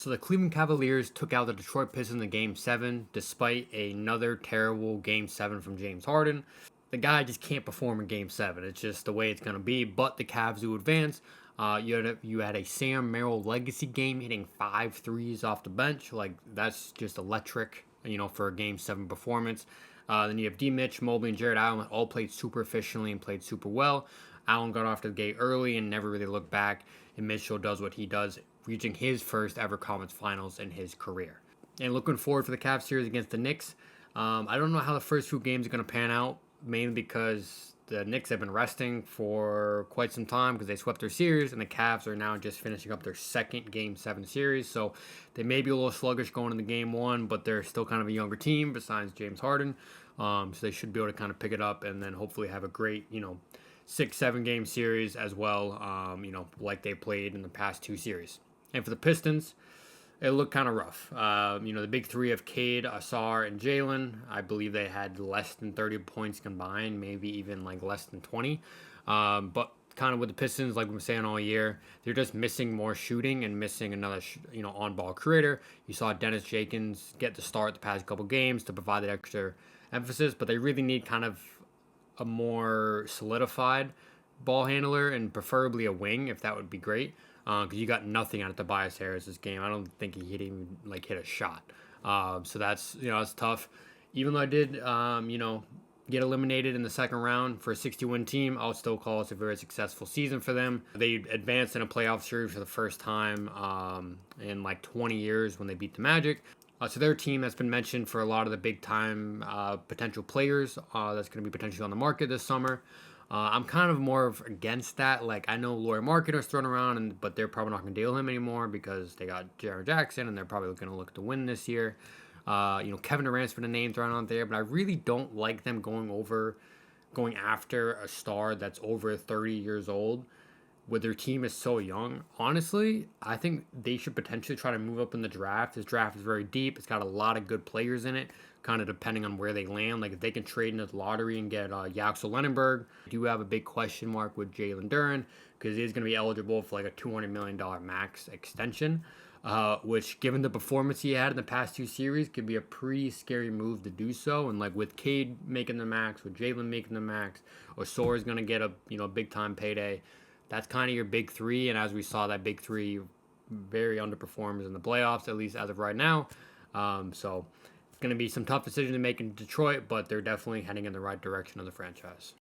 So the Cleveland Cavaliers took out the Detroit Pistons in Game 7 despite another terrible Game 7 from James Harden. The guy just can't perform in Game 7. It's just the way it's going to be. But the Cavs do advance. You had a Sam Merrill legacy game hitting 5 threes off the bench. Like, that's just electric, for a Game 7 performance. Then you have D. Mitch, Mobley, and Jared Allen all played super efficiently and played super well. Allen got off the gate early and never really looked back. And Mitchell does what he does, reaching his first ever conference finals in his career. And looking forward for the Cavs series against the Knicks. I don't know how the first few games are going to pan out, mainly because the Knicks have been resting for quite some time because they swept their series, and the Cavs are now just finishing up their second Game 7 series. So they may be a little sluggish going into Game 1, but they're still kind of a younger team besides James Harden. So they should be able to kind of pick it up and then hopefully have a great, 6-7 game series as well, like they played in the past 2 series. And for the Pistons, it looked kind of rough. The big three of Cade, Asar, and Jalen, I believe they had less than 30 points combined, maybe even like less than 20. But kind of with the Pistons, like we've been saying all year, they're just missing more shooting and missing another, on-ball creator. You saw Dennis Jenkins get the start the past couple games to provide that extra emphasis, but they really need kind of a more solidified ball handler and preferably a wing, if that would be great. Because you got nothing out of Tobias Harris this game. I don't think he hit a shot. So that's tough. Even though I did get eliminated in the second round for a 60-win team, I'll still call this a very successful season for them. They advanced in a playoff series for the first time in like 20 years when they beat the Magic. So they're a team that's been mentioned for a lot of the big-time potential players that's going to be potentially on the market this summer. I'm kind of more against that. Like, I know Lauri Markkanen's thrown around, but they're probably not going to deal him anymore because they got Jaren Jackson, and they're probably going to look to win this year. Kevin Durant's been a name thrown out there, but I really don't like them going after a star that's over 30 years old with their team is so young. Honestly, I think they should potentially try to move up in the draft. This draft is very deep. It's got a lot of good players in it, kind of depending on where they land. Like, if they can trade in the lottery and get Yaxel Lenenberg, I do have a big question mark with Jalen Duren because he's going to be eligible for like a $200 million max extension, which, given the performance he had in the past 2 series, could be a pretty scary move to do so. And like with Cade making the max, with Jalen making the max, Osor is going to get a big time payday. That's kind of your big three, and as we saw, that big three very underperforms in the playoffs, at least as of right now. So it's going to be some tough decisions to make in Detroit, but they're definitely heading in the right direction of the franchise.